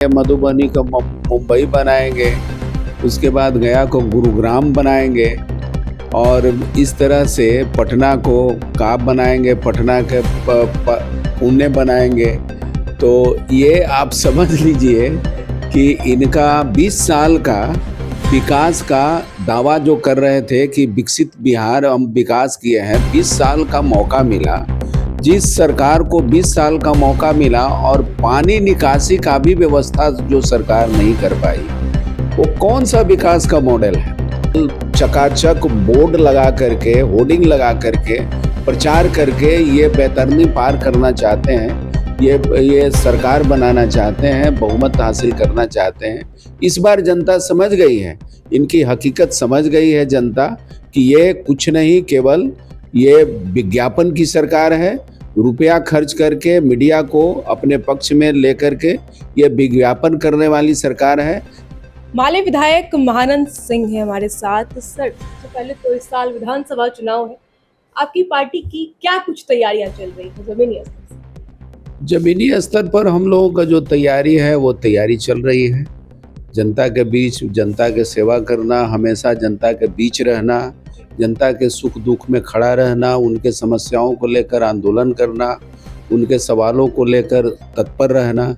मधुबनी को मुंबई बनाएंगे, उसके बाद गया को गुरुग्राम बनाएंगे और इस तरह से पटना को काब बनाएंगे, पटना के पुणे बनाएंगे। तो ये आप समझ लीजिए कि इनका 20 साल का विकास का दावा जो कर रहे थे कि विकसित बिहार हम विकास किए हैं, 20 साल का मौका मिला। जिस सरकार को 20 साल का मौका मिला और पानी निकासी का भी व्यवस्था जो सरकार नहीं कर पाई, वो कौन सा विकास का मॉडल है? चकाचक बोर्ड लगा करके, होर्डिंग लगा करके, प्रचार करके ये बैतरनी पार करना चाहते हैं, ये सरकार बनाना चाहते हैं, बहुमत हासिल करना चाहते हैं। इस बार जनता समझ गई है, इनकी हकीकत समझ गई है जनता कि ये कुछ नहीं, केवल ये विज्ञापन की सरकार है। रुपया खर्च करके मीडिया को अपने पक्ष में लेकर के ये विज्ञापन करने वाली सरकार है। माले विधायक महानंद सिंह है हमारे साथ। सर, सबसे पहले तो इस साल विधानसभा चुनाव है, आपकी पार्टी की क्या कुछ तैयारियां चल रही है जमीनी स्तर से? जमीनी स्तर पर हम लोगों का जो तैयारी है वो तैयारी चल रही है। जनता के बीच, जनता के सेवा करना, हमेशा जनता के बीच रहना, जनता के सुख दुख में खड़ा रहना, उनके समस्याओं को लेकर आंदोलन करना, उनके सवालों को लेकर तत्पर रहना,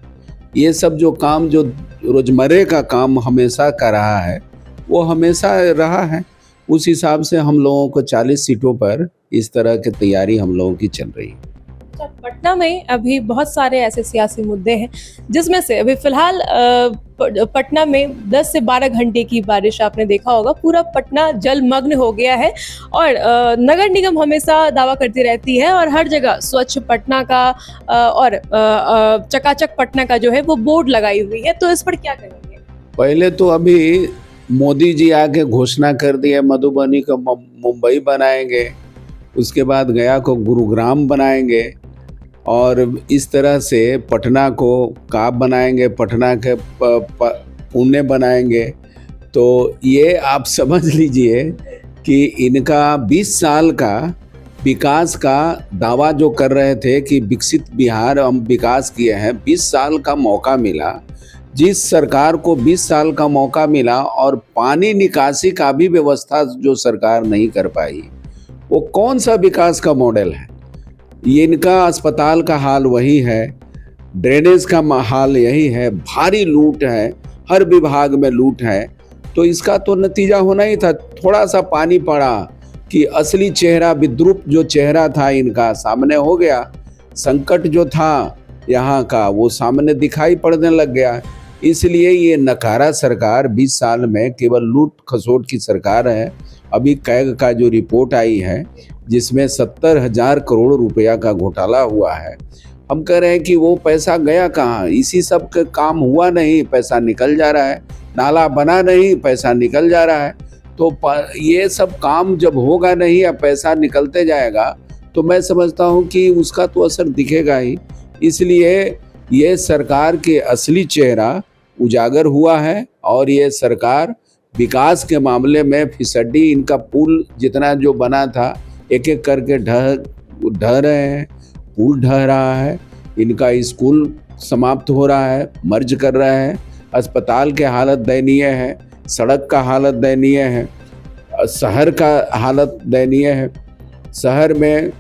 ये सब जो काम जो रोजमर्रे का काम हमेशा का रहा है वो हमेशा रहा है। उस हिसाब से हम लोगों को 40 सीटों पर इस तरह की तैयारी हम लोगों की चल रही है। पटना में अभी बहुत सारे ऐसे सियासी मुद्दे हैं जिसमें से अभी फिलहाल पटना में 10 से 12 घंटे की बारिश आपने देखा होगा, पूरा पटना जलमग्न हो गया है। और नगर निगम हमेशा दावा करती रहती है और हर जगह स्वच्छ पटना का और चकाचक पटना का जो है वो बोर्ड लगाई हुई है, तो इस पर क्या कहेंगे? पहले तो अभी मोदी जी आके घोषणा कर दिए मधुबनी को मुंबई बनाएंगे, उसके बाद गया को गुरुग्राम बनाएंगे और इस तरह से पटना को काब बनाएंगे, पटना के पुणे बनाएंगे। तो ये आप समझ लीजिए कि इनका 20 साल का विकास का दावा जो कर रहे थे कि विकसित बिहार हम विकास किए हैं, 20 साल का मौका मिला। जिस सरकार को 20 साल का मौका मिला और पानी निकासी का भी व्यवस्था जो सरकार नहीं कर पाई, वो कौन सा विकास का मॉडल है? ये इनका अस्पताल का हाल वही है, ड्रेनेज का हाल यही है, भारी लूट है, हर विभाग में लूट है। तो इसका तो नतीजा होना ही था। थोड़ा सा पानी पड़ा कि असली चेहरा, विद्रूप जो चेहरा था इनका सामने हो गया। संकट जो था यहाँ का वो सामने दिखाई पड़ने लग गया। इसलिए ये नकारा सरकार 20 साल में केवल लूट खसोट की सरकार है। अभी कैग का जो रिपोर्ट आई है जिसमें 70,000 करोड़ रुपया का घोटाला हुआ है, हम कह रहे हैं कि वो पैसा गया कहाँ? इसी सब का काम हुआ नहीं, पैसा निकल जा रहा है। नाला बना नहीं, पैसा निकल जा रहा है। तो ये सब काम जब होगा नहीं या पैसा निकलते जाएगा तो मैं समझता हूँ कि उसका तो असर दिखेगा ही। इसलिए ये सरकार के असली चेहरा उजागर हुआ है और ये सरकार विकास के मामले में फिसड्डी, इनका पुल जितना जो बना था एक एक करके ढह रहे हैं, पुल ढह रहा है, इनका स्कूल समाप्त हो रहा है, मर्ज कर रहे हैं, अस्पताल के हालत दयनीय है, सड़क का हालत दयनीय है, शहर का हालत दयनीय है। शहर में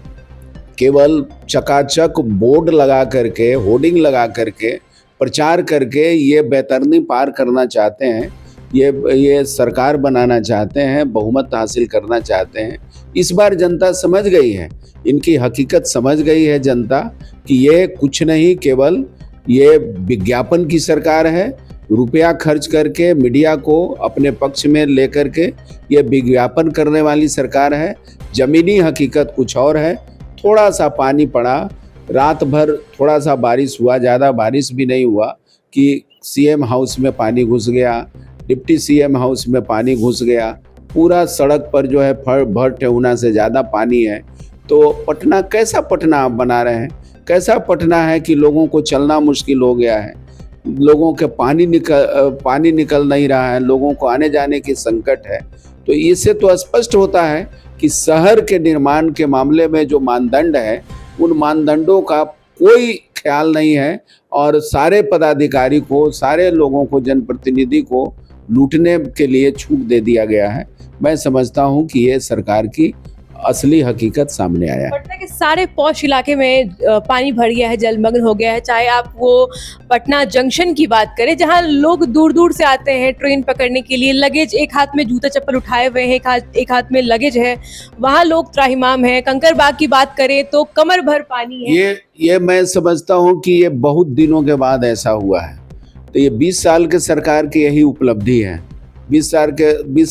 केवल चकाचक बोर्ड लगा करके, होर्डिंग लगा करके, प्रचार करके ये बैतरनी पार करना चाहते हैं, ये सरकार बनाना चाहते हैं, बहुमत हासिल करना चाहते हैं। इस बार जनता समझ गई है, इनकी हकीकत समझ गई है जनता कि ये कुछ नहीं, केवल ये विज्ञापन की सरकार है। रुपया खर्च करके मीडिया को अपने पक्ष में लेकर के ये विज्ञापन करने वाली सरकार है। जमीनी हकीकत कुछ और है। थोड़ा सा पानी पड़ा, रात भर थोड़ा सा बारिश हुआ, ज़्यादा बारिश भी नहीं हुआ कि सीएम हाउस में पानी घुस गया, डिप्टी सीएम हाउस में पानी घुस गया, पूरा सड़क पर जो है भर ठेहुना से ज़्यादा पानी है। तो पटना कैसा पटना आप बना रहे हैं? कैसा पटना है कि लोगों को चलना मुश्किल हो गया है, लोगों के पानी निकल नहीं रहा है, लोगों को आने जाने की संकट है। तो इससे तो स्पष्ट होता है कि शहर के निर्माण के मामले में जो मानदंड है, उन मानदंडों का कोई ख्याल नहीं है और सारे पदाधिकारी को, सारे लोगों को, जनप्रतिनिधि को लूटने के लिए छूट दे दिया गया है। मैं समझता हूं कि ये सरकार की असली हकीकत सामने आया है। पटना के सारे पॉश इलाके में पानी भर गया है, जलमग्न हो गया है। चाहे आप वो पटना जंक्शन की बात करें, जहां लोग दूर दूर से आते हैं ट्रेन पकड़ने के लिए, लगेज, एक हाथ में जूता चप्पल उठाए हुए हैं, एक हाथ में लगेज है, वहां लोग त्राहिमाम हैं। कंकड़बाग की बात करें तो कमर भर पानी है। ये मैं समझता हूं कि ये बहुत दिनों के बाद ऐसा हुआ है। तो ये 20 साल के सरकार की यही उपलब्धि है। 20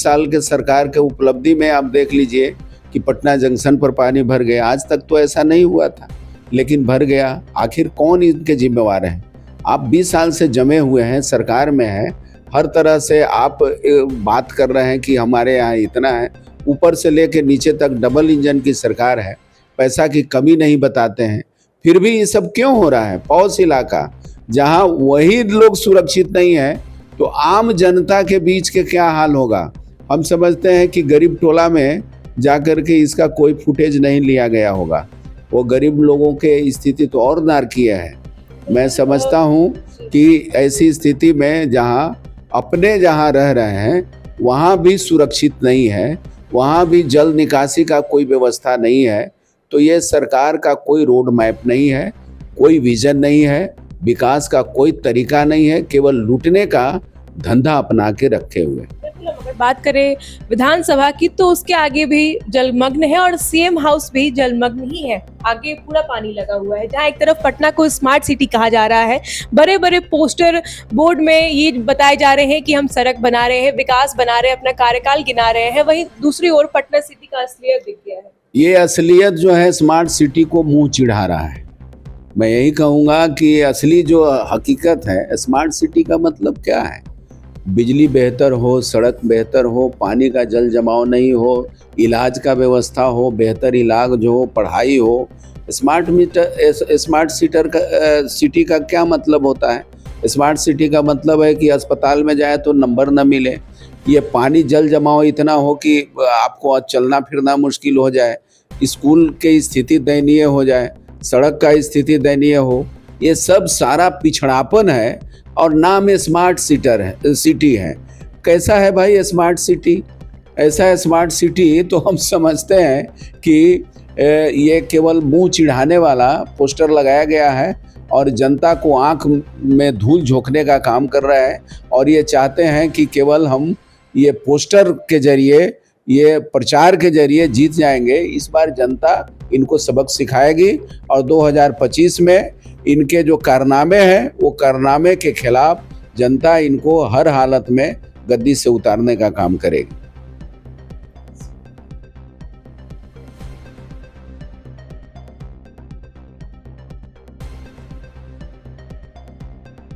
साल के सरकार के उपलब्धि में आप देख लीजिए कि पटना जंक्शन पर पानी भर गया। आज तक तो ऐसा नहीं हुआ था, लेकिन भर गया। आखिर कौन इनके जिम्मेवार है? आप 20 साल से जमे हुए हैं, सरकार में हैं, हर तरह से आप बात कर रहे हैं कि हमारे यहाँ इतना है, ऊपर से लेके नीचे तक डबल इंजन की सरकार है, पैसा की कमी नहीं बताते हैं। फिर भी ये सब क्यों हो रहा है? पॉश इलाका जहाँ वही लोग सुरक्षित नहीं है तो आम जनता के बीच के क्या हाल होगा? हम समझते हैं कि गरीब टोला में जाकर के इसका कोई फुटेज नहीं लिया गया होगा। वो गरीब लोगों के स्थिति तो और नारकीय है। मैं समझता हूँ कि ऐसी स्थिति में जहाँ रह रहे हैं वहाँ भी सुरक्षित नहीं है, वहाँ भी जल निकासी का कोई व्यवस्था नहीं है। तो ये सरकार का कोई रोड मैप नहीं है, कोई विजन नहीं है, विकास का कोई तरीका नहीं है, केवल लूटने का धंधा अपना के रखे हुए। अगर बात करें विधानसभा की तो उसके आगे भी जलमग्न है और सीएम हाउस भी जलमग्न ही है। आगे पूरा पानी लगा हुआ है। जहाँ एक तरफ पटना को स्मार्ट सिटी कहा जा रहा है, बड़े बड़े पोस्टर बोर्ड में ये बताए जा रहे हैं कि हम सड़क बना रहे हैं, विकास बना रहे हैं, अपना कार्यकाल गिना रहे हैं, वहीं दूसरी ओर पटना सिटी का असलियत दिख गया है। ये असलियत जो है स्मार्ट सिटी को मुंह चिढ़ा रहा है। मैं यही कहूँगा कि असली जो हकीकत है, स्मार्ट सिटी का मतलब क्या है? बिजली बेहतर हो, सड़क बेहतर हो, पानी का जल जमाव नहीं हो, इलाज का व्यवस्था हो, बेहतर इलाज हो, पढ़ाई हो। स्मार्ट सिटी का क्या मतलब होता है? स्मार्ट सिटी का मतलब है कि अस्पताल में जाए तो नंबर न मिले, ये पानी जल जमाव इतना हो कि आपको चलना फिरना मुश्किल हो जाए, स्कूल की स्थिति दयनीय हो जाए, सड़क का स्थिति दयनीय हो। ये सब सारा पिछड़ापन है और नाम स्मार्ट सिटी है। कैसा है भाई स्मार्ट सिटी? ऐसा है स्मार्ट सिटी तो हम समझते हैं कि ये केवल मुंह चिढ़ाने वाला पोस्टर लगाया गया है और जनता को आंख में धूल झोंकने का काम कर रहा है। और ये चाहते हैं कि केवल हम ये पोस्टर के जरिए, ये प्रचार के जरिए जीत जाएंगे। इस बार जनता इनको सबक सिखाएगी और 2025 में इनके जो कारनामे हैं वो कारनामे के खिलाफ जनता इनको हर हालत में गद्दी से उतारने का काम करेगी।